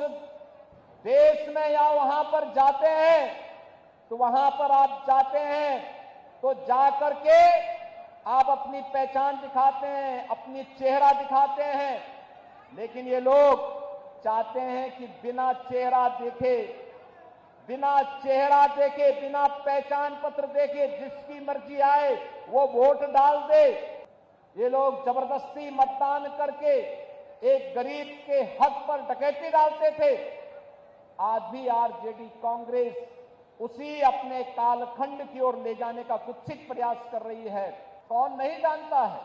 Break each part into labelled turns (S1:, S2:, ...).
S1: उस देश में या वहां पर जाते हैं तो वहां पर आप जाते हैं तो जाकर के आप अपनी पहचान दिखाते हैं, अपनी चेहरा दिखाते हैं, लेकिन ये लोग चाहते हैं कि बिना चेहरा देखे, बिना पहचान पत्र देखे जिसकी मर्जी आए वो वोट डाल दे। ये लोग जबरदस्ती मतदान करके एक गरीब के हक पर डकैती डालते थे। आज भी आरजेडी कांग्रेस उसी अपने कालखंड की ओर ले जाने का कुत्सित प्रयास कर रही है। कौन नहीं जानता है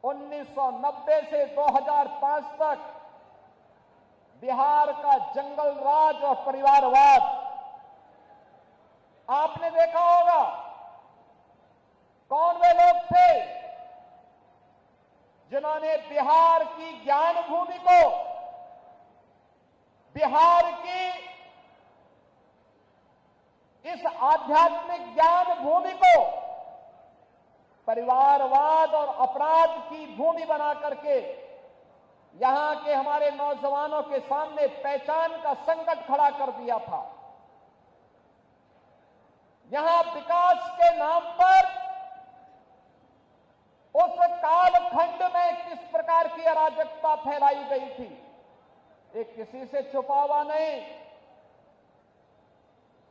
S1: 1990 से 2005 तक बिहार का जंगल राज और परिवारवाद आपने देखा होगा। कौन वे लोग थे जिन्होंने बिहार की ज्ञान भूमि को, बिहार की इस आध्यात्मिक ज्ञान भूमि को परिवारवाद और अपराध की भूमि बना करके यहां के हमारे नौजवानों के सामने पहचान का संकट खड़ा कर दिया था। यहां विकास के नाम पर उस कालखंड में किस प्रकार की अराजकता फैलाई गई थी, ये किसी से छुपा हुआ नहीं।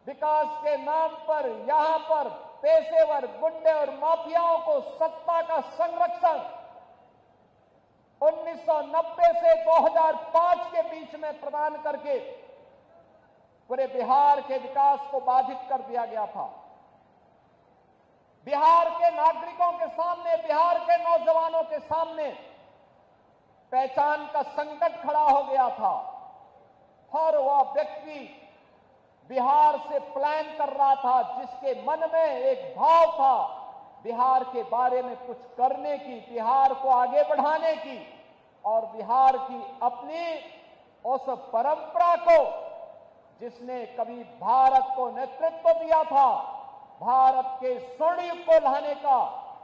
S1: विकास के नाम पर यहां पर पेशेवर गुंडे और माफियाओं को सत्ता का संरक्षण 1990 से 2005 के बीच में प्रदान करके पूरे बिहार के विकास को बाधित कर दिया गया था। बिहार के नागरिकों के सामने, बिहार के नौजवानों के सामने पहचान का संकट खड़ा हो गया था और वह व्यक्ति बिहार से प्लान कर रहा था जिसके मन में एक भाव था बिहार के बारे में कुछ करने की, बिहार को आगे बढ़ाने की और बिहार की अपनी उस परंपरा को जिसने कभी भारत को नेतृत्व दिया था, भारत के स्वर्ण युग को लाने का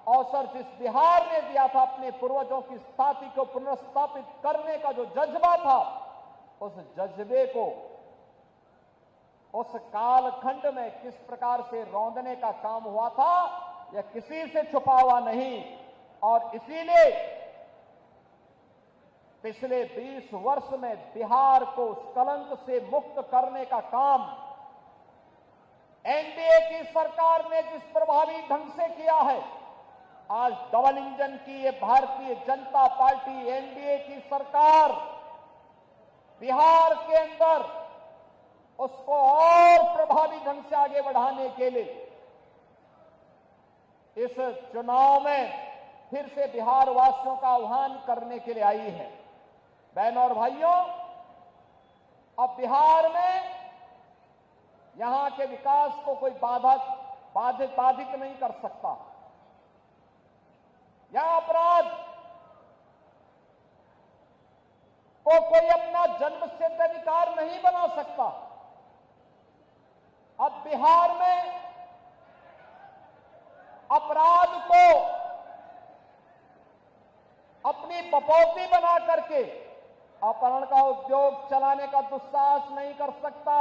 S1: अवसर जिस बिहार ने दिया था, अपने पूर्वजों की स्थापना को पुनर्स्थापित करने का जो जज्बा था, उस जज्बे को उस कालखंड में किस प्रकार से रौंदने का काम हुआ था यह किसी से छुपा हुआ नहीं। और इसीलिए पिछले 20 वर्ष में बिहार को उस कलंक से मुक्त करने का काम एनडीए की सरकार ने जिस प्रभावी ढंग से किया है, आज डबल इंजन की ये भारतीय जनता पार्टी एनडीए की सरकार बिहार के अंदर उसको और प्रभावी ढंग से आगे बढ़ाने के लिए इस चुनाव में फिर से बिहार वासियों का आह्वान करने के लिए आई है। बहनों और भाइयों, अब बिहार में यहां के विकास को कोई बाधित नहीं कर सकता। यहां अपराध को कोई अपना जन्मसिद्ध अधिकार नहीं बना सकता। अब बिहार में अपराध को अपनी बपौती बना करके अपहरण का उद्योग चलाने का दुस्साहस नहीं कर सकता।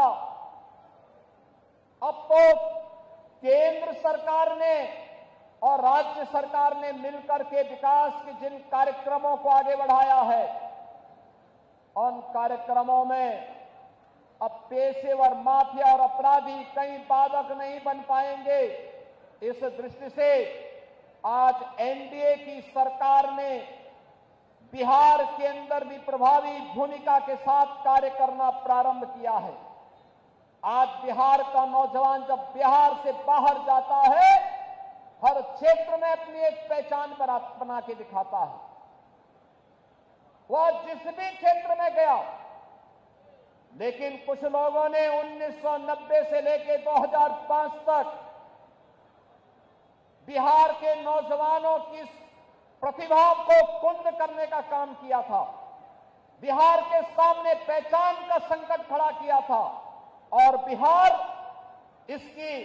S1: अब तो केंद्र सरकार ने और राज्य सरकार ने मिलकर के विकास के जिन कार्यक्रमों को आगे बढ़ाया है, उन कार्यक्रमों में अब पेशेवर माफिया और अपराधी कहीं बाधक नहीं बन पाएंगे। इस दृष्टि से आज एनडीए की सरकार ने बिहार के अंदर भी प्रभावी भूमिका के साथ कार्य करना प्रारंभ किया है। आज बिहार का नौजवान जब बिहार से बाहर जाता है, हर क्षेत्र में अपनी एक पहचान बना के दिखाता है। वह जिस भी क्षेत्र में गया, लेकिन कुछ लोगों ने 1990 से लेकर 2005 तक बिहार के नौजवानों की प्रतिभा को कुंद करने का काम किया था, बिहार के सामने पहचान का संकट खड़ा किया था और बिहार इसकी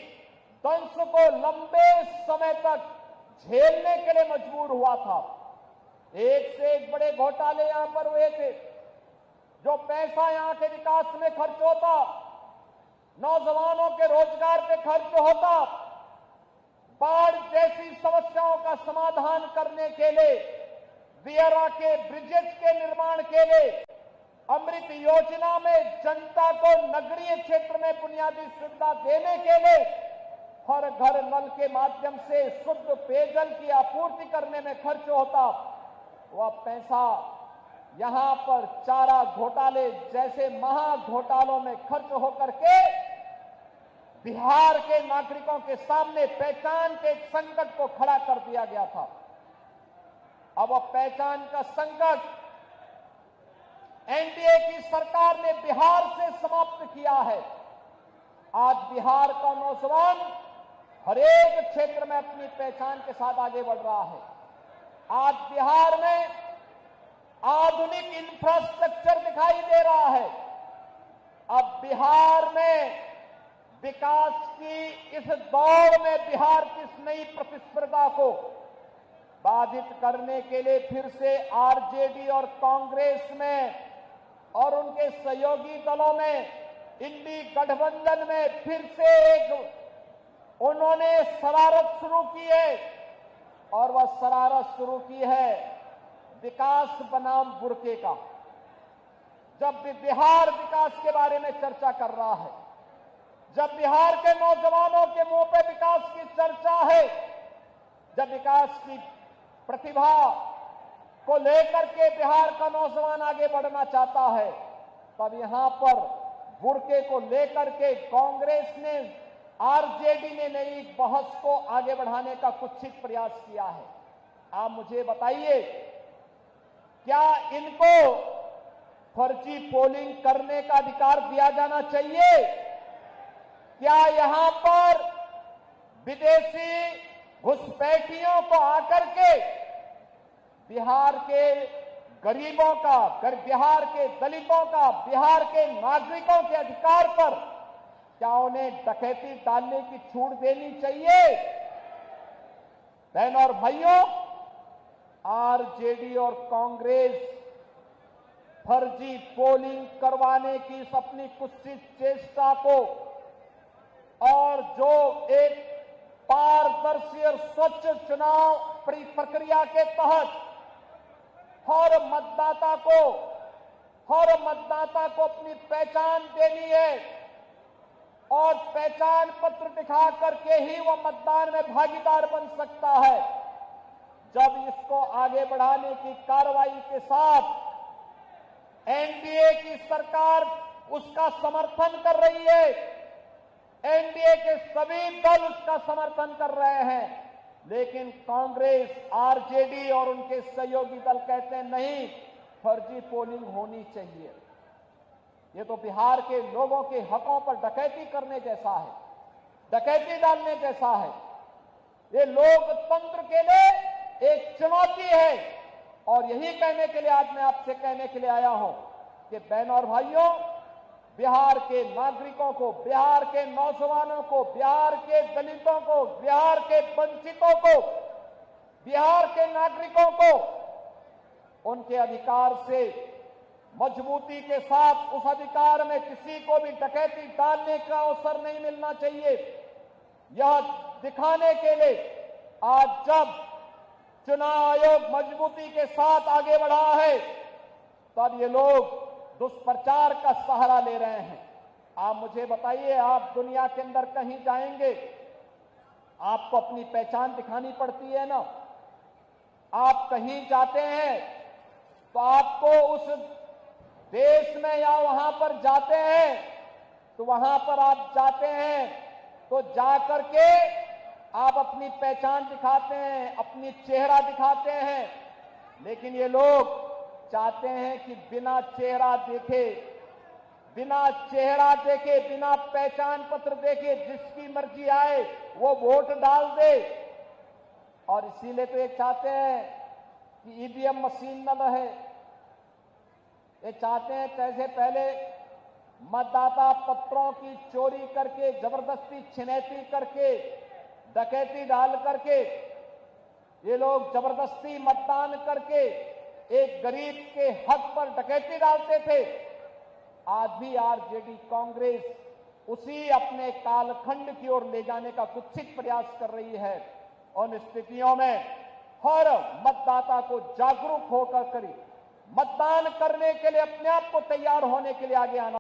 S1: दंश को लंबे समय तक झेलने के लिए मजबूर हुआ था। एक से एक बड़े घोटाले यहां पर हुए थे। जो पैसा यहां के विकास में खर्च होता, नौजवानों के रोजगार पे खर्च होता, बाढ़ जैसी समस्याओं का समाधान करने के लिए, दियरा के ब्रिजेज के निर्माण के लिए, अमृत योजना में जनता को नगरीय क्षेत्र में बुनियादी सुविधा देने के लिए, हर घर नल के माध्यम से शुद्ध पेयजल की आपूर्ति करने में खर्च होता, वह पैसा यहां पर चारा घोटाले जैसे महा घोटालों में खर्च होकर के बिहार के नागरिकों के सामने पहचान के संकट को खड़ा कर दिया गया था। अब वह पहचान का संकट एनडीए की सरकार ने बिहार से समाप्त किया है। आज बिहार का नौजवान हर एक क्षेत्र में अपनी पहचान के साथ आगे बढ़ रहा है। आज बिहार में आधुनिक इंफ्रास्ट्रक्चर दिखाई दे रहा है। अब बिहार में विकास की इस दौड़ में बिहार की इस नई प्रतिस्पर्धा को बाधित करने के लिए फिर से आरजेडी और कांग्रेस में और उनके सहयोगी दलों में, इंडी गठबंधन में फिर से एक उन्होंने शरारत शुरू की है, और वह शरारत शुरू की है विकास बनाम बुरके का। जब भी बिहार विकास के बारे में चर्चा कर रहा है, जब बिहार के नौजवानों के मुंह पे विकास की चर्चा है, जब विकास की प्रतिभा को लेकर के बिहार का नौजवान आगे बढ़ना चाहता है, तब यहां पर बुरके को लेकर के कांग्रेस ने, आरजेडी ने नई बहस को आगे बढ़ाने का कुत्सित प्रयास किया है। आप मुझे बताइए, क्या इनको फर्जी पोलिंग करने का अधिकार दिया जाना चाहिए? क्या यहां पर विदेशी घुसपैठियों को आकर के बिहार के गरीबों का, बिहार के दलितों का, बिहार के नागरिकों के अधिकार पर क्या उन्हें डकैती डालने की छूट देनी चाहिए? बहनों और भाइयों, आरजेडी और कांग्रेस फर्जी पोलिंग करवाने की इस अपनी कुत्सित चेष्टा को, और जो एक पारदर्शी और स्वच्छ चुनाव प्रक्रिया के तहत हर मतदाता को अपनी पहचान देनी है, और पहचान पत्र दिखा करके ही वह मतदान में भागीदार बन सकता है। जब इसको आगे बढ़ाने की कार्रवाई के साथ एनडीए की सरकार उसका समर्थन कर रही है, एनडीए के सभी दल उसका समर्थन कर रहे हैं, लेकिन कांग्रेस, आरजेडी और उनके सहयोगी दल कहते हैं नहीं, फर्जी पोलिंग होनी चाहिए। ये तो बिहार के लोगों के हकों पर डकैती करने जैसा है, डकैती डालने जैसा है। ये लोकतंत्र के लिए एक चुनौती है, और यही कहने के लिए आज मैं आपसे कहने के लिए आया हूं कि बहनों और भाइयों, बिहार के नागरिकों को, बिहार के नौजवानों को, बिहार के दलितों को, बिहार के वंचितों को, बिहार के नागरिकों को उनके अधिकार से मजबूती के साथ, उस अधिकार में किसी को भी डकैती डालने का अवसर नहीं मिलना चाहिए। यह दिखाने के लिए आज जब चुनाव आयोग मजबूती के साथ आगे बढ़ा है, तब ये लोग दुष्प्रचार का सहारा ले रहे हैं। आप मुझे बताइए, आप दुनिया के अंदर कहीं जाएंगे, आपको अपनी पहचान दिखानी पड़ती है ना। आप कहीं जाते हैं तो आपको उस देश में या वहां पर जाते हैं तो वहां पर आप जाते हैं तो जाकर के आप अपनी पहचान दिखाते हैं, अपनी चेहरा दिखाते हैं। लेकिन ये लोग चाहते हैं कि बिना चेहरा देखे, बिना पहचान पत्र देखे जिसकी मर्जी आए वो वोट डाल दे। और इसीलिए तो ये चाहते हैं कि ईवीएम मशीन न रहे। ये चाहते हैं कैसे पहले मतदाता पत्रों की चोरी करके, जबरदस्ती छिनैती करके, डकैती डाल करके ये लोग जबरदस्ती मतदान करके एक गरीब के हक पर डकैती डालते थे। आज भी आरजेडी कांग्रेस उसी अपने कालखंड की ओर ले जाने का कुत्सित प्रयास कर रही है। उन स्थितियों में हर मतदाता को जागरूक होकर मतदान करने के लिए अपने आप को तैयार होने के लिए आगे आना